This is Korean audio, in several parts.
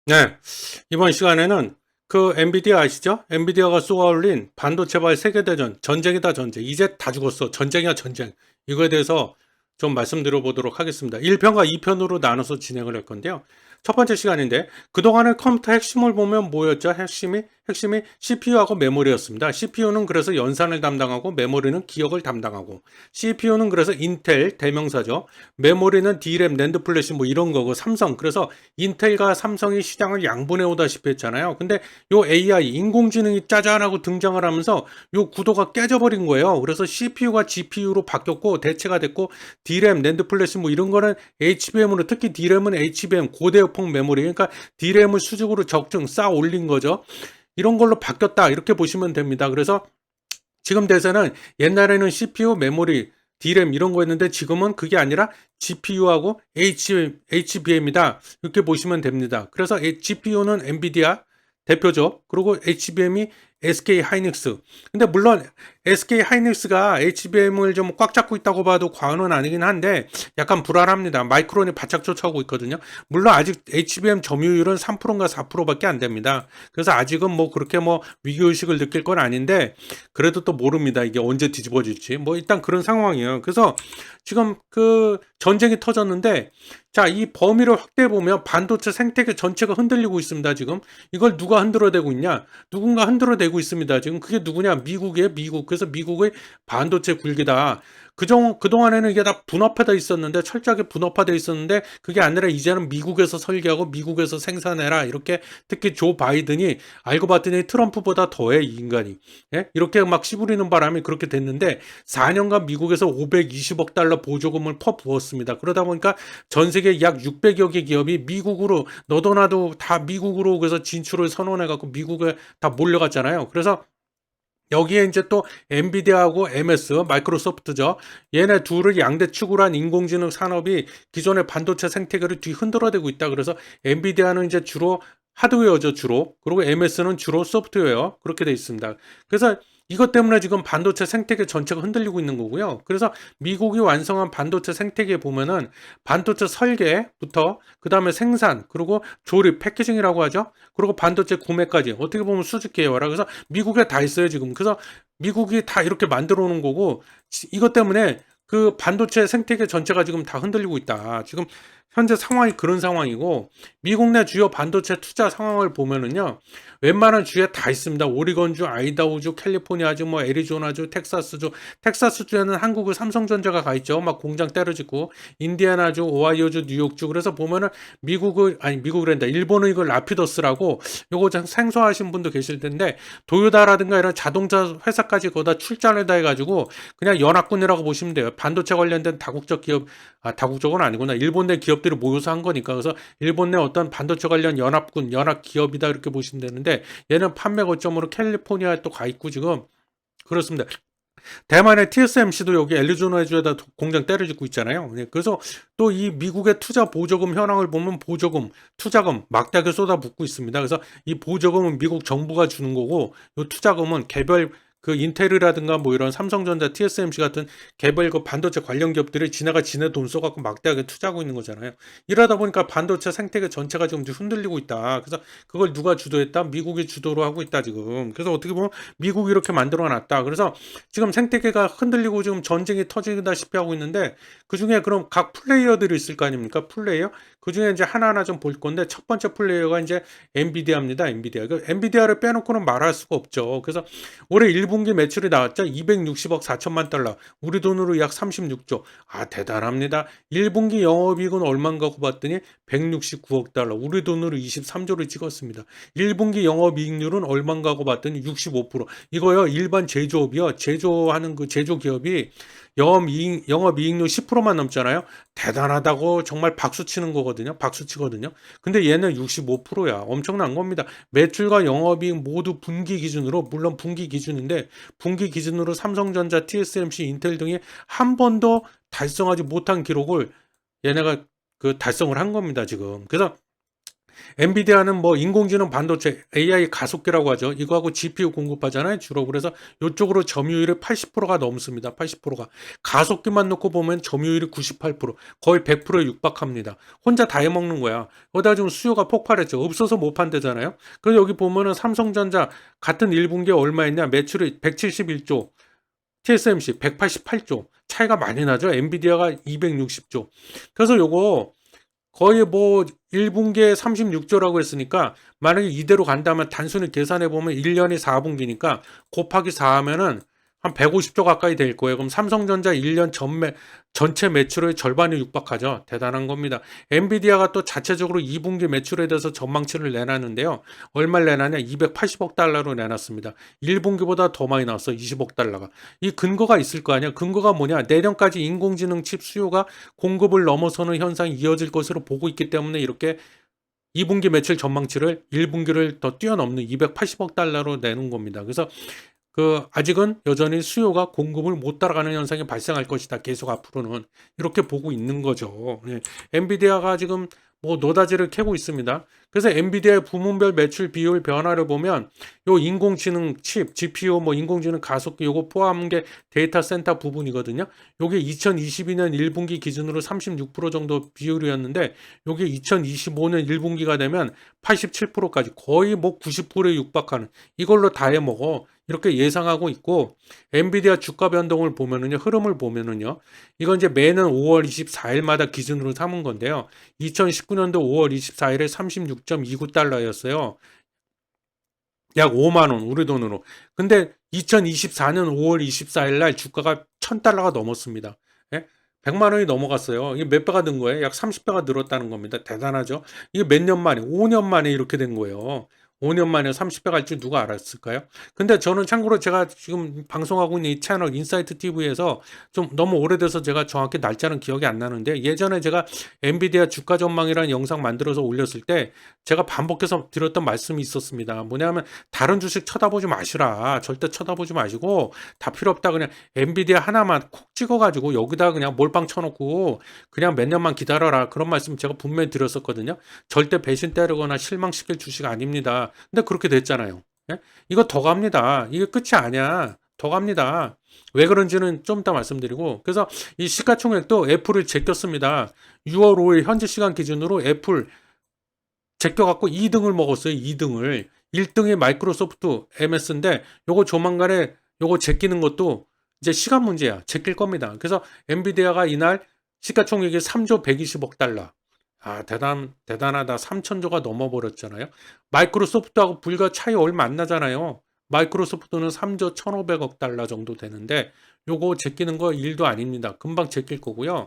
네, 이번 시간에는 그 엔비디아 아시죠? 엔비디아가 쏘아올린 반도체발 세계대전, 전쟁이다 전쟁. 이제 다 죽었어. 전쟁이야 전쟁. 이거에 대해서 좀 말씀드려 보도록 하겠습니다. 1편과 2편으로 나눠서 진행을 할 건데요. 첫 번째 시간인데 그동안의 컴퓨터 핵심을 보면 뭐였죠? 핵심이 CPU하고 메모리였습니다. CPU는 그래서 연산을 담당하고 메모리는 기억을 담당하고 CPU는 그래서 인텔 대명사죠. 메모리는 D램, 낸드 플래시 뭐 이런 거고 삼성 그래서 인텔과 삼성이 시장을 양분해 오다시피 했잖아요. 근데 요 AI 인공지능이 짜잔하고 등장을 하면서 요 구도가 깨져버린 거예요. 그래서 CPU가 GPU로 바뀌었고 대체가 됐고 D램, 낸드 플래시 뭐 이런 거는 HBM으로 특히 D램은 HBM 고대역폭 메모리 그러니까 D램을 수직으로 적중 쌓아 올린 거죠. 이런 걸로 바뀌었다 이렇게 보시면 됩니다. 그래서 지금 대세는 옛날에는 CPU, 메모리, D램 이런 거였는데 지금은 그게 아니라 GPU하고 HBM이다. 이렇게 보시면 됩니다. 그래서 GPU는 엔비디아 대표죠. 그리고 HBM이 SK 하이닉스. 근데 물론 SK 하이닉스가 HBM을 좀 꽉 잡고 있다고 봐도 과언은 아니긴 한데 약간 불안합니다. 마이크론이 바짝 쫓아오고 있거든요. 물론 아직 HBM 점유율은 3%인가 4%밖에 안 됩니다. 그래서 아직은 뭐 그렇게 뭐 위기의식을 느낄 건 아닌데 그래도 또 모릅니다. 이게 언제 뒤집어질지. 뭐 일단 그런 상황이에요. 그래서 지금 그 전쟁이 터졌는데 자, 이 범위를 확대해 보면 반도체 생태계 전체가 흔들리고 있습니다. 지금 이걸 누가 흔들어대고 있냐? 누군가 흔들어대고 있습니다. 지금 그게 누구냐? 미국이에요. 미국. 그래서 미국의 반도체 굴기다. 그동안에는 이게 다 분업화돼 있었는데, 철저하게 분업화돼 있었는데, 그게 아니라 이제는 미국에서 설계하고 미국에서 생산해라. 이렇게 특히 조 바이든이 알고 봤더니 트럼프보다 더해, 이 인간이. 예? 이렇게 막 씨부리는 바람이 그렇게 됐는데, 4년간 미국에서 520억 달러 보조금을 퍼부었습니다. 그러다 보니까 전 세계 약 600여 개 기업이 미국으로, 너도 나도 다 미국으로 그래서 진출을 선언해갖고 미국에 다 몰려갔잖아요. 그래서 여기에 이제 또 엔비디아하고 MS, 마이크로소프트죠. 얘네 둘을 양대축으로 한 인공지능 산업이 기존의 반도체 생태계를 뒤흔들어대고 있다. 그래서 엔비디아는 이제 주로 하드웨어죠, 주로. 그리고 MS는 주로 소프트웨어. 그렇게 돼 있습니다. 그래서 이것 때문에 지금 반도체 생태계 전체가 흔들리고 있는 거고요. 그래서 미국이 완성한 반도체 생태계 보면은 반도체 설계부터 그 다음에 생산, 그리고 조립, 패키징이라고 하죠. 그리고 반도체 구매까지 어떻게 보면 수직 계열화. 그래서 미국에 다 있어요, 지금. 그래서 미국이 다 이렇게 만들어 놓은 거고, 이것 때문에 그 반도체 생태계 전체가 지금 다 흔들리고 있다. 지금 현재 상황이 그런 상황이고, 미국 내 주요 반도체 투자 상황을 보면은요, 웬만한 주에 다 있습니다. 오리건주, 아이다호주, 캘리포니아주, 뭐 애리조나주, 텍사스주. 텍사스주에는 한국의 삼성전자가 가 있죠. 막 공장 때려짓고, 인디애나주, 오하이오주, 뉴욕주. 그래서 보면은 미국이란다. 일본은 이걸 라피더스라고 요거 좀 생소하신 분도 계실 텐데 도요타라든가 이런 자동차 회사까지 거기다 출자를 다 해가지고 그냥 연합군이라고 보시면 돼요. 반도체 관련된 다국적 기업, 다국적은 아니구나. 일본 내 기업들이 모여서 한 거니까. 그래서 일본 내 어떤 반도체 관련 연합군, 연합 기업이다 이렇게 보시면 되는데 얘는 판매 거점으로 캘리포니아에 또 가 있고 지금 그렇습니다. 대만의 TSMC도 여기 애리조나주에다 공장 때려짓고 있잖아요. 네, 그래서 또 이 미국의 투자 보조금 현황을 보면 보조금, 투자금 막대하게 쏟아붓고 있습니다. 그래서 이 보조금은 미국 정부가 주는 거고, 이 투자금은 개별 그 인텔이라든가 뭐 이런 삼성전자, TSMC 같은 개별 그 반도체 관련 기업들이 지네가 지네 돈 써갖고 막대하게 투자하고 있는 거잖아요. 이러다 보니까 반도체 생태계 전체가 지금 흔들리고 있다. 그래서 그걸 누가 주도했다? 미국이 주도로 하고 있다 지금. 그래서 어떻게 보면 미국이 이렇게 만들어놨다. 그래서 지금 생태계가 흔들리고 지금 전쟁이 터지다시피 하고 있는데 그 중에 그럼 각 플레이어들이 있을 거 아닙니까? 플레이어? 그 중에 이제 하나하나 좀 볼 건데 첫 번째 플레이어가 이제 엔비디아입니다. 엔비디아. 그 엔비디아를 빼놓고는 말할 수가 없죠. 그래서 올해 1분기 매출이 나왔죠. 260억 4천만 달러. 우리 돈으로 약 36조. 아, 대단합니다. 1분기 영업이익은 얼마인가 봤더니 169억 달러. 우리 돈으로 23조를 찍었습니다. 1분기 영업이익률은 얼마인가 봤더니 65%. 이거요. 일반 제조업이요. 제조하는 그 제조기업이 영업이익률 10%만 넘잖아요. 대단하다고 정말 박수 치는 거거든요. 박수 치거든요. 근데 얘는 65%야. 엄청난 겁니다. 매출과 영업이익 모두 분기 기준으로, 물론 분기 기준인데, 분기 기준으로 삼성전자, TSMC, 인텔 등이 한 번도 달성하지 못한 기록을 얘네가 그 달성을 한 겁니다, 지금. 그래서 엔비디아는 뭐 인공지능 반도체 AI 가속기라고 하죠. 이거하고 GPU 공급하잖아요, 주로. 그래서 이쪽으로 점유율이 80%가 넘습니다. 80%가. 가속기만 놓고 보면 점유율이 98%, 거의 100%에 육박합니다. 혼자 다 해먹는 거야. 거기다 지금 수요가 폭발했죠. 없어서 못 판대잖아요. 그래서 여기 보면은 삼성전자 같은 1분기에 얼마였냐? 매출이 171조, TSMC 188조. 차이가 많이 나죠. 엔비디아가 260조. 그래서 요거 거의 뭐 1분기에 36조라고 했으니까 만약에 이대로 간다면 단순히 계산해 보면 1년이 4분기니까 곱하기 4 하면은 한 150조 가까이 될 거예요. 그럼 삼성전자 1년 전체 매출의 절반이 육박하죠. 대단한 겁니다. 엔비디아가 또 자체적으로 2분기 매출에 대해서 전망치를 내놨는데요. 얼마를 내놨냐? 280억 달러로 내놨습니다. 1분기보다 더 많이 나왔어. 20억 달러가. 이 근거가 있을 거 아니야. 근거가 뭐냐? 내년까지 인공지능 칩 수요가 공급을 넘어서는 현상이 이어질 것으로 보고 있기 때문에 이렇게 2분기 매출 전망치를 1분기를 더 뛰어넘는 280억 달러로 내는 겁니다. 그래서 아직은 여전히 수요가 공급을 못 따라가는 현상이 발생할 것이다. 계속 앞으로는 이렇게 보고 있는 거죠. 네. 엔비디아가 지금 뭐 노다지를 캐고 있습니다. 그래서 엔비디아의 부문별 매출 비율 변화를 보면 요 인공지능 칩, GPU 뭐 인공지능 가속기 요거 포함한 게 데이터 센터 부분이거든요. 요게 2022년 1분기 기준으로 36% 정도 비율이었는데 요게 2025년 1분기가 되면 87%까지 거의 뭐 90%에 육박하는 이걸로 다 해먹어. 이렇게 예상하고 있고 엔비디아 주가 변동을 보면은요. 흐름을 보면은요. 이건 이제 매년 5월 24일마다 기준으로 삼은 건데요. 2019년도 5월 24일에 36.29달러였어요. 약 5만 원 우리 돈으로. 근데 2024년 5월 24일 날 주가가 1000달러가 넘었습니다. 예? 100만 원이 넘어갔어요. 이게 몇 배가 든 거예요? 약 30배가 늘었다는 겁니다. 대단하죠? 이게 몇 년 만에, 5년 만에 이렇게 된 거예요. 5년 만에 30배 갈 줄 누가 알았을까요? 근데 저는 참고로 제가 지금 방송하고 있는 이 채널 인사이트 TV에서 좀 너무 오래돼서 제가 정확히 날짜는 기억이 안 나는데 예전에 제가 엔비디아 주가 전망이라는 영상 만들어서 올렸을 때 제가 반복해서 드렸던 말씀이 있었습니다. 뭐냐면 다른 주식 쳐다보지 마시라. 절대 쳐다보지 마시고 다 필요 없다. 그냥 엔비디아 하나만 콕 찍어가지고 여기다 그냥 몰빵 쳐놓고 그냥 몇 년만 기다려라. 그런 말씀 제가 분명히 드렸었거든요. 절대 배신 때리거나 실망시킬 주식 아닙니다. 근데 그렇게 됐잖아요. 예? 이거 더 갑니다. 이게 끝이 아니야. 더 갑니다. 왜 그런지는 좀 이따 말씀드리고 그래서 이 시가총액도 애플을 제꼈습니다. 6월 5일 현지 시간 기준으로 애플 제껴갖고 2등을 먹었어요. 2등을. 1등이 마이크로소프트 MS인데 요거 조만간에 요거 제끼는 것도 이제 시간 문제야. 제낄 겁니다. 그래서 엔비디아가 이날 시가총액이 3조 120억 달러. 아, 대단하다. 3천조가 넘어버렸잖아요. 마이크로소프트하고 불과 차이 얼마 안 나잖아요. 마이크로소프트는 3조 1,500억 달러 정도 되는데 요거 제끼는 거 일도 아닙니다. 금방 제낄 거고요.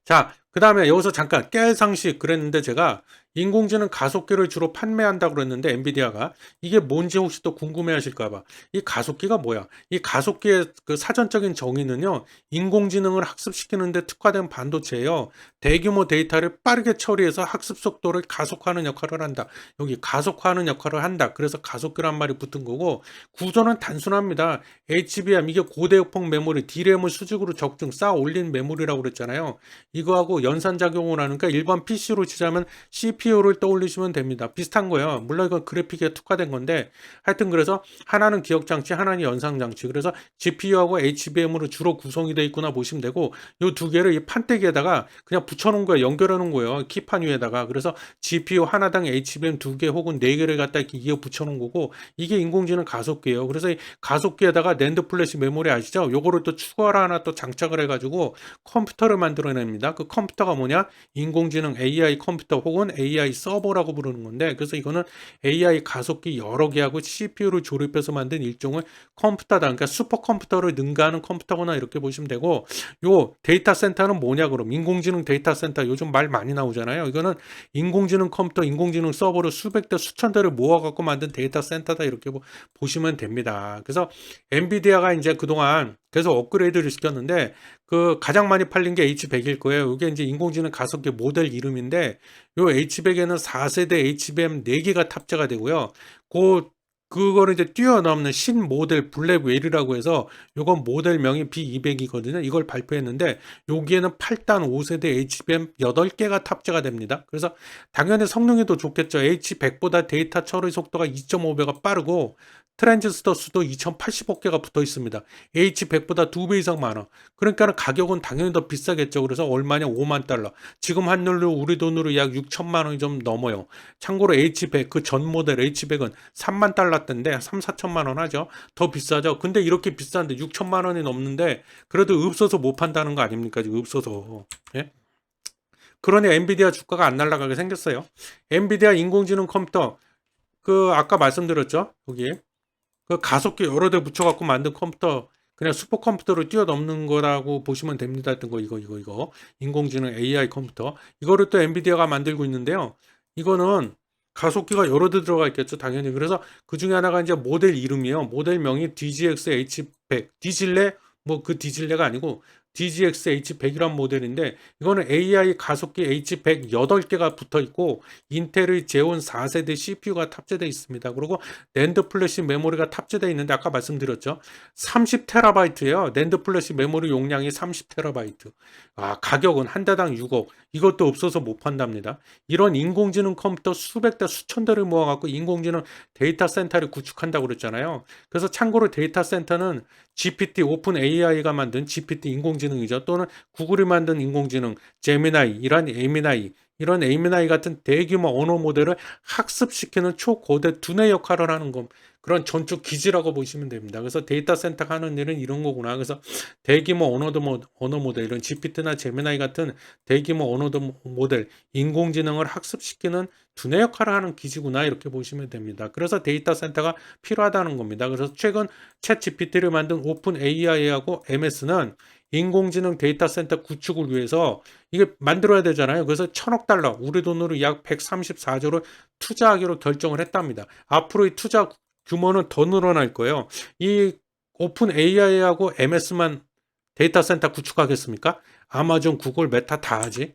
자, 그 다음에 여기서 잠깐 깨알 상식 그랬는데 제가 인공지능 가속기를 주로 판매한다고 그랬는데 엔비디아가 이게 뭔지 혹시 또 궁금해 하실까봐 이 가속기가 뭐야? 이 가속기의 그 사전적인 정의는요 인공지능을 학습시키는데 특화된 반도체예요. 대규모 데이터를 빠르게 처리해서 학습 속도를 가속화하는 역할을 한다. 여기 가속화하는 역할을 한다. 그래서 가속기란 말이 붙은 거고 구조는 단순합니다. HBM 이게 고대역폭 메모리 D램을 수직으로 적중 쌓아 올린 메모리라고 그랬잖아요. 이거하고 연산작용을 하니까 일반 PC로 치자면 CPU를 떠올리시면 됩니다. 비슷한 거예요. 물론 이건 그래픽에 특화된 건데 하여튼 그래서 하나는 기억장치 하나는 연상장치 그래서 GPU하고 HBM으로 주로 구성이 되어 있구나 보시면 되고 이 두 개를 이 판때기에다가 그냥 붙여놓은 거예요. 연결해 놓은 거예요. 키판 위에다가 그래서 GPU 하나당 HBM 두 개 혹은 네 개를 갖다 이렇게 이어 붙여놓은 거고 이게 인공지능 가속기예요. 그래서 이 가속기에다가 낸드 플래시 메모리 아시죠? 요거를 또 추가로 하나 또 장착을 해가지고 컴퓨터를 만들어냅니다. 그 컴퓨터가 뭐냐? 인공지능 AI 컴퓨터 혹은 AI 서버라고 부르는 건데 그래서 이거는 AI 가속기 여러 개하고 CPU를 조립해서 만든 일종의 컴퓨터다. 그러니까 슈퍼컴퓨터를 능가하는 컴퓨터구나 이렇게 보시면 되고 요 데이터 센터는 뭐냐 그럼 인공지능 데이터 센터 요즘 말 많이 나오잖아요. 이거는 인공지능 컴퓨터, 인공지능 서버를 수백 대 수천 대를 모아갖고 만든 데이터 센터다 이렇게 보시면 됩니다. 그래서 엔비디아가 이제 그동안 계속 업그레이드를 시켰는데 그 가장 많이 팔린 게 H100일 거예요. 이게 이제 인공지능 가속기 모델 이름인데 요 H100에는 4세대 HBM 4개가 탑재가 되고요. 그거를 이제 뛰어넘는 신모델 블랙웨일이라고 해서 요건 모델명이 B200이거든요. 이걸 발표했는데 여기에는 8단 5세대 HBM 8개가 탑재가 됩니다. 그래서 당연히 성능이 더 좋겠죠. H100보다 데이터 처리 속도가 2.5배가 빠르고 트랜지스터 수도 2080개가 붙어 있습니다. H100보다 2배 이상 많아. 그러니까 가격은 당연히 더 비싸겠죠. 그래서 얼마냐? 5만 달러. 지금 환율로 우리 돈으로 약 6천만 원이 좀 넘어요. 참고로 H100 그 전 모델 H100은 3만 달러대인데 3, 4천만 원 하죠. 더 비싸죠. 근데 이렇게 비싼데 6천만 원이 넘는데 그래도 없어서 못 판다는 거 아닙니까? 지금 없어서. 예? 그러니 엔비디아 주가가 안 날아가게 생겼어요. 엔비디아 인공지능 컴퓨터 그 아까 말씀드렸죠. 여기 그 가속기 여러 대 붙여갖고 만든 컴퓨터 그냥 슈퍼컴퓨터를 뛰어넘는 거라고 보시면 됩니다. 했던 거 이거 인공지능 AI 컴퓨터 이거를 또 엔비디아가 만들고 있는데요. 이거는 가속기가 여러 대 들어가 있겠죠. 당연히. 그래서 그 중에 하나가 이제 모델 이름이에요. 모델명이 DGX H100 디질레 뭐 그 디질레가 아니고 DGX H100이란 모델인데 이거는 AI 가속기 H100 8개가 붙어 있고 인텔의 제온 4세대 CPU가 탑재되어 있습니다. 그리고 낸드 플래시 메모리가 탑재되어 있는데 아까 말씀드렸죠. 30TB예요. 낸드 플래시 메모리 용량이 30TB. 아, 가격은 한 대당 6억. 이것도 없어서 못 판답니다. 이런 인공지능 컴퓨터 수백 대 수천 대를 모아갖고 인공지능 데이터 센터를 구축한다고 그랬잖아요. 그래서 참고로 데이터 센터는 GPT 오픈 AI가 만든 GPT 인공지능이죠. 또는 구글이 만든 인공지능 제미나이 이런 에미나이 같은 대규모 언어 모델을 학습시키는 초고대 두뇌 역할을 하는 것 그런 전축 기지라고 보시면 됩니다. 그래서 데이터 센터가 하는 일은 이런 거구나. 그래서 대규모 언어 모델 이런 GPT나 제미나이 같은 대규모 언어 모델 인공지능을 학습시키는 두뇌 역할을 하는 기지구나 이렇게 보시면 됩니다. 그래서 데이터 센터가 필요하다는 겁니다. 그래서 최근 챗 GPT를 만든 오픈 AI하고 MS는 인공지능 데이터 센터 구축을 위해서 이게 만들어야 되잖아요. 그래서 1,000억 달러, 우리 돈으로 약 134조를 투자하기로 결정을 했답니다. 앞으로의 투자 규모는 더 늘어날 거예요. 이 오픈 AI하고 MS만 데이터 센터 구축하겠습니까? 아마존, 구글, 메타 다 하지.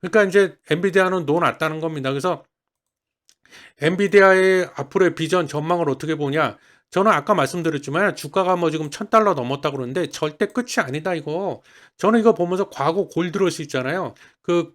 그러니까 이제 엔비디아는 놓았다는 겁니다. 그래서 엔비디아의 앞으로의 비전 전망을 어떻게 보냐? 저는 아까 말씀드렸지만 주가가 뭐 지금 1,000달러 넘었다 그러는데 절대 끝이 아니다 이거. 저는 이거 보면서 과거 골드러시 있잖아요. 그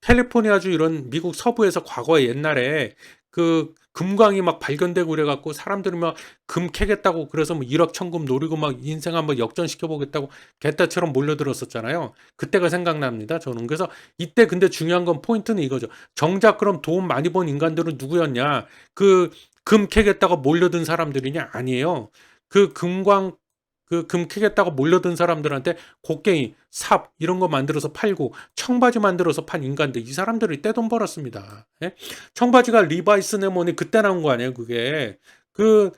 캘리포니아주 이런 미국 서부에서 과거에 옛날에 그 금광이 막 발견되고 그래갖고 사람들이 막 금 캐겠다고 그래서 뭐 1억 천금 노리고 막 인생 한번 역전시켜 보겠다고 개떼처럼 몰려들었었잖아요. 그때가 생각납니다. 저는 그래서 이때 근데 중요한 건 포인트는 이거죠. 정작 그럼 돈 많이 번 인간들은 누구였냐? 그 금 캐겠다고 몰려든 사람들이냐? 아니에요. 그 금광 그 금 캐겠다고 몰려든 사람들한테 곡괭이, 삽 이런 거 만들어서 팔고 청바지 만들어서 판 인간들 이 사람들이 떼돈 벌었습니다. 예? 청바지가 리바이스 네모니 그때 나온 거 아니에요, 그게. 그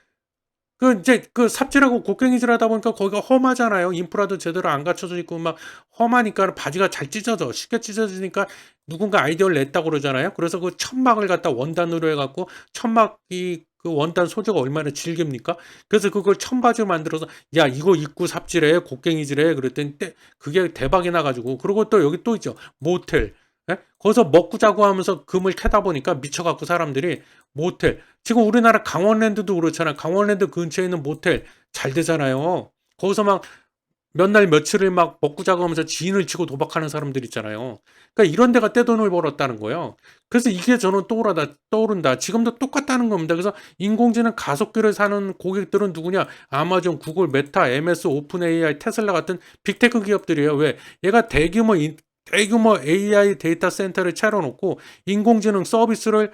이제 그 삽질하고 곡괭이질 하다 보니까 거기가 험하잖아요. 인프라도 제대로 안 갖춰져 있고 막 험하니까 바지가 잘 찢어져. 쉽게 찢어지니까 누군가 아이디어를 냈다고 그러잖아요. 그래서 그 천막을 갖다 원단으로 해갖고 천막이 그 원단 소재가 얼마나 질깁니까? 그래서 그걸 천바지 만들어서 야 이거 입고 삽질해 곡괭이질해 그랬더니 그게 대박이 나가지고 그리고 또 여기 또 있죠 모텔. 예? 거기서 먹고 자고 하면서 금을 캐다 보니까 미쳐갖고 사람들이 모텔. 지금 우리나라 강원랜드도 그렇잖아요. 강원랜드 근처에 있는 모텔 잘 되잖아요. 거기서 막 몇 날 며칠을 막 먹고 자고 하면서 지인을 치고 도박하는 사람들 있잖아요. 그러니까 이런 데가 떼돈을 벌었다는 거예요. 그래서 이게 저는 떠오른다. 지금도 똑같다는 겁니다. 그래서 인공지능 가속기를 사는 고객들은 누구냐? 아마존, 구글, 메타, MS, 오픈 AI, 테슬라 같은 빅테크 기업들이에요. 왜? 얘가 대규모 AI 데이터 센터를 차려놓고 인공지능 서비스를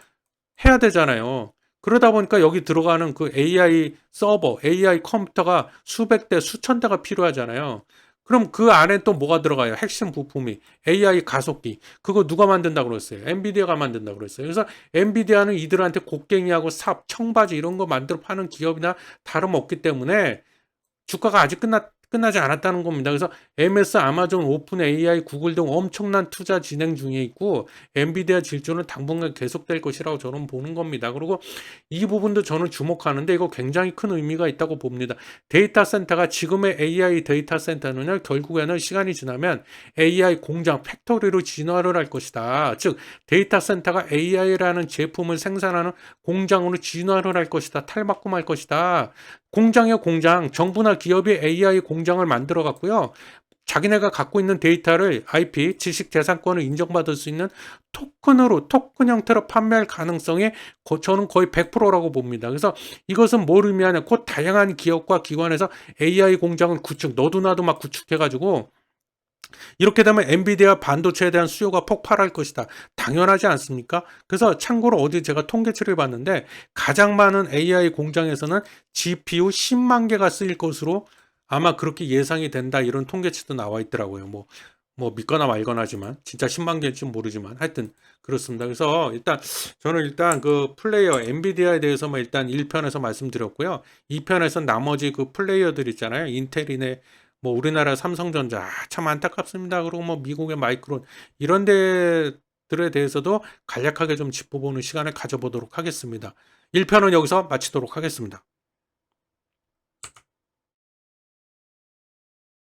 해야 되잖아요. 그러다 보니까 여기 들어가는 그 AI 서버, AI 컴퓨터가 수백 대, 수천 대가 필요하잖아요. 그럼 그 안에 또 뭐가 들어가요? 핵심 부품이 AI 가속기. 그거 누가 만든다고 그랬어요? 엔비디아가 만든다고 그랬어요. 그래서 엔비디아는 이들한테 곡괭이하고 삽, 청바지 이런 거 만들어 파는 기업이나 다름없기 때문에 주가가 아직 끝나지 않았다는 겁니다. 그래서 MS, 아마존, 오픈 AI, 구글 등 엄청난 투자 진행 중에 있고 엔비디아 질주는 당분간 계속될 것이라고 저는 보는 겁니다. 그리고 이 부분도 저는 주목하는데 이거 굉장히 큰 의미가 있다고 봅니다. 데이터 센터가 지금의 AI 데이터 센터는요, 결국에는 시간이 지나면 AI 공장, 팩토리로 진화를 할 것이다. 즉 데이터 센터가 AI라는 제품을 생산하는 공장으로 진화를 할 것이다. 탈바꿈할 것이다. 공장이요, 공장. 정부나 기업이 AI 공장을 만들어 갖고요. 자기네가 갖고 있는 데이터를 IP, 지식재산권을 인정받을 수 있는 토큰 형태로 판매할 가능성이 저는 거의 100%라고 봅니다. 그래서 이것은 뭘 의미하냐? 곧 다양한 기업과 기관에서 AI 공장을 너도 나도 막 구축해가지고 이렇게 되면 엔비디아 반도체에 대한 수요가 폭발할 것이다. 당연하지 않습니까? 그래서 참고로 어디 제가 통계치를 봤는데 가장 많은 AI 공장에서는 GPU 10만 개가 쓰일 것으로 아마 그렇게 예상이 된다. 이런 통계치도 나와 있더라고요. 뭐 믿거나 말거나지만 진짜 10만 개일지 모르지만 하여튼 그렇습니다. 그래서 저는 그 플레이어 엔비디아에 대해서만 일단 1편에서 말씀드렸고요. 2편에서 나머지 그 플레이어들 있잖아요. 인텔이네, 뭐 우리나라 삼성전자 참 안타깝습니다. 그리고 뭐 미국의 마이크론 이런 데들에 대해서도 간략하게 좀 짚어보는 시간을 가져보도록 하겠습니다. 1편은 여기서 마치도록 하겠습니다.